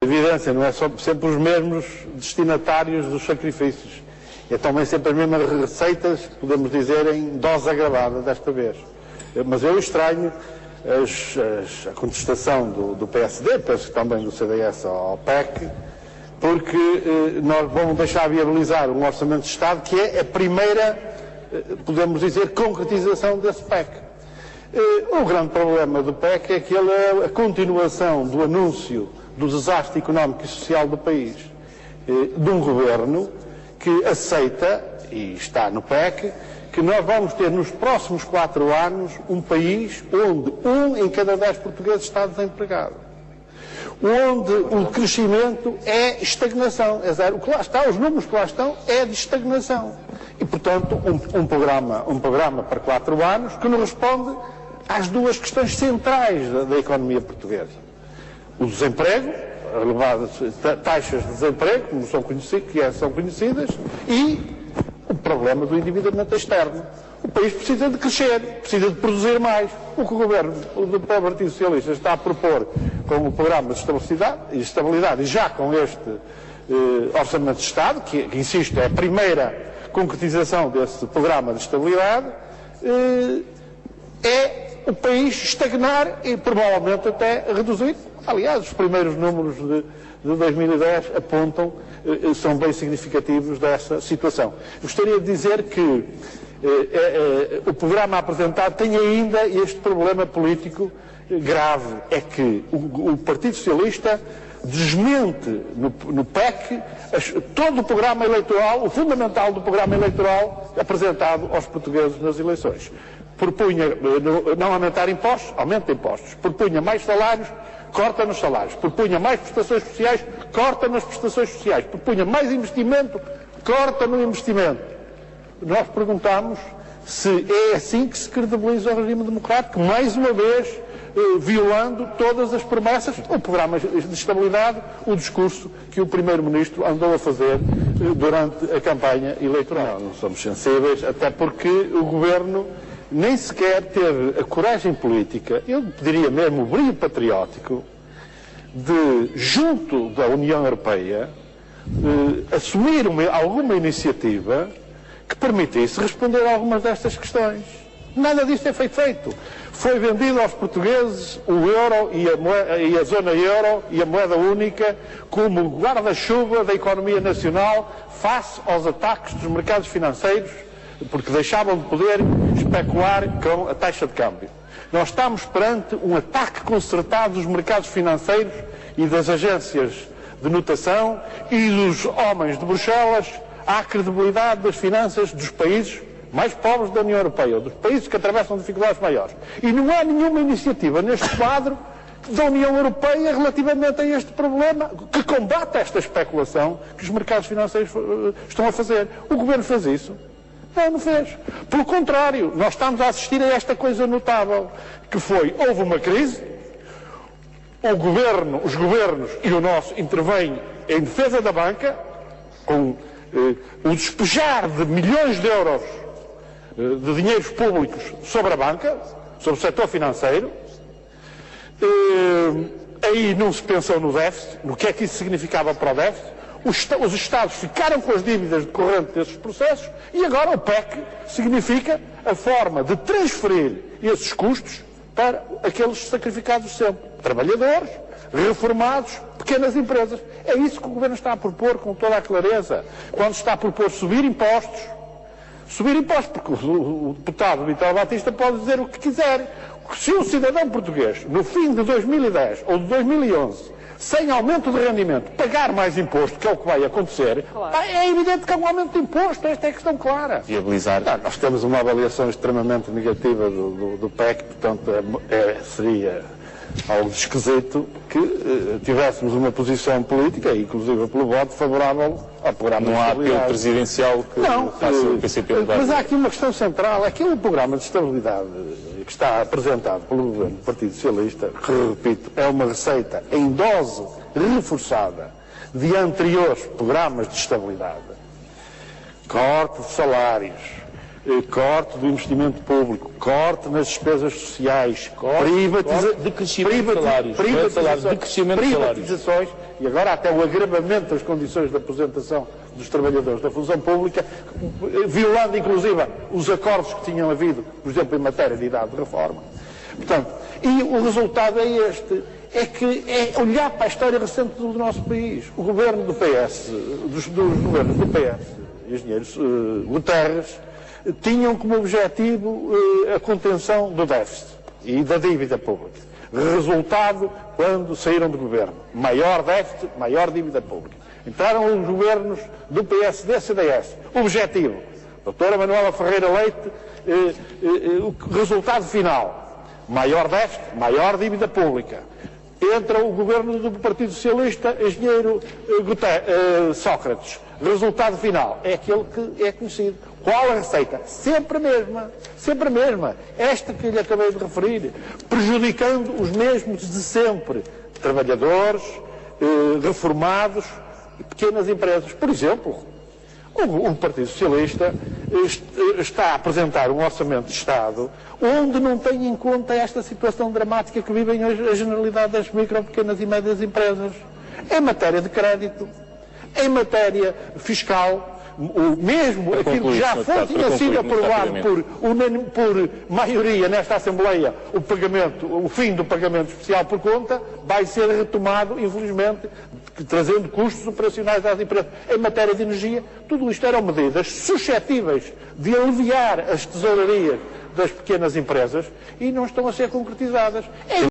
evidência, não é sempre os mesmos destinatários dos sacrifícios. É também sempre as mesmas receitas, podemos dizer, em dose agravada desta vez. Mas eu estranho a contestação do PSD, penso que também do CDS ao PEC, porque nós vamos deixar viabilizar um orçamento de Estado que é a primeira, podemos dizer, concretização desse PEC. O grande problema do PEC é que ele é a continuação do anúncio do desastre económico e social do país, de um governo que aceita, e está no PEC, que nós vamos ter nos próximos 4 anos um país onde 1 em cada 10 portugueses está desempregado. Onde o crescimento é estagnação, é zero. O que lá está, os números que lá estão, é de estagnação. E, portanto, um programa para 4 anos que não responde às duas questões centrais da economia portuguesa. O desemprego, elevadas taxas de desemprego, como são conhecidas, e o problema do endividamento externo. O país precisa de crescer, precisa de produzir mais. O que o governo do Partido Socialista está a propor com o programa de estabilidade e já com este Orçamento de Estado, que, insisto, é a primeira concretização desse programa de estabilidade, é o país estagnar e provavelmente até reduzir. Aliás, os primeiros números de 2010 apontam, são bem significativos dessa situação. Gostaria de dizer que o programa apresentado tem ainda este problema político grave, é que o Partido Socialista desmente no PEC todo o programa eleitoral, o fundamental do programa eleitoral apresentado aos portugueses nas eleições. Propunha não aumentar impostos, aumenta impostos. Propunha mais salários, corta nos salários. Propunha mais prestações sociais, corta nas prestações sociais. Propunha mais investimento, corta no investimento. Nós perguntamos se é assim que se credibiliza o regime democrático, mais uma vez violando todas as promessas, o programa de estabilidade, o discurso que o Primeiro-Ministro andou a fazer durante a campanha eleitoral. Não somos sensíveis, até porque o Governo nem sequer teve a coragem política, eu diria mesmo o brilho patriótico, de, junto da União Europeia, assumir alguma iniciativa que permitisse responder a algumas destas questões. Nada disto é feito. Foi vendido aos portugueses o euro e a zona euro e a moeda única como guarda-chuva da economia nacional face aos ataques dos mercados financeiros, porque deixavam de poder especular com a taxa de câmbio. Nós estamos perante um ataque concertado dos mercados financeiros e das agências de notação e dos homens de Bruxelas à credibilidade das finanças dos países mais pobres da União Europeia, dos países que atravessam dificuldades maiores. E não há nenhuma iniciativa neste quadro da União Europeia relativamente a este problema que combate esta especulação que os mercados financeiros estão a fazer. O Governo fez isso? Não fez. Pelo contrário, nós estamos a assistir a esta coisa notável, que houve uma crise, os governos e o nosso intervêm em defesa da banca, com o despejar de milhões de euros de dinheiros públicos sobre a banca, sobre o setor financeiro. Aí não se pensou no déficit, no que é que isso significava para o déficit. Os Estados ficaram com as dívidas decorrentes desses processos e agora o PEC significa a forma de transferir esses custos para aqueles sacrificados sempre. Trabalhadores, reformados, pequenas empresas. É isso que o Governo está a propor com toda a clareza. Quando está a propor subir impostos, porque o deputado Vitor Batista pode dizer o que quiser. Se um cidadão português, no fim de 2010 ou de 2011, sem aumento de rendimento, pagar mais imposto, que é o que vai acontecer, claro, é evidente que é um aumento de imposto. Esta é a questão clara. Viabilizar. Nós temos uma avaliação extremamente negativa do PEC, portanto seria algo esquisito que tivéssemos uma posição política, inclusive pelo voto, favorável ao programa de estabilidade. Não há apelo presidencial que faça o PCP mudar. Mas há aqui uma questão central, aquele programa de estabilidade que está apresentado pelo Governo do Partido Socialista, que, repito, é uma receita em dose reforçada de anteriores programas de estabilidade. Corte de salários, corte do investimento público, corte nas despesas sociais, privatizações e agora até o agravamento das condições de aposentação dos trabalhadores da função pública, violando inclusive os acordos que tinham havido, por exemplo, em matéria de idade de reforma. Portanto, e o resultado é este, é que é olhar para a história recente do nosso país. O governo do PS, dos governos do PS, engenheiros Guterres, tinham como objetivo a contenção do déficit e da dívida pública. Resultado, quando saíram do governo, maior déficit, maior dívida pública. Entraram os governos do PSD e CDS. Objetivo, doutora Manuela Ferreira Leite, o resultado final, maior déficit, maior dívida pública. Entra o governo do Partido Socialista, engenheiro Sócrates. Resultado final é aquele que é conhecido. Qual a receita? Sempre a mesma. Sempre a mesma. Esta que lhe acabei de referir. Prejudicando os mesmos de sempre. Trabalhadores, reformados e pequenas empresas. Por exemplo, o Partido Socialista está a apresentar um orçamento de Estado onde não tem em conta esta situação dramática que vivem hoje a generalidade das micro, pequenas e médias empresas. Em matéria de crédito, em matéria fiscal, mesmo aquilo que já tinha sido aprovado por maioria nesta Assembleia, o fim do pagamento especial por conta, vai ser retomado, infelizmente, trazendo custos operacionais às empresas. Em matéria de energia, tudo isto eram medidas suscetíveis de aliviar as tesourarias das pequenas empresas e não estão a ser concretizadas.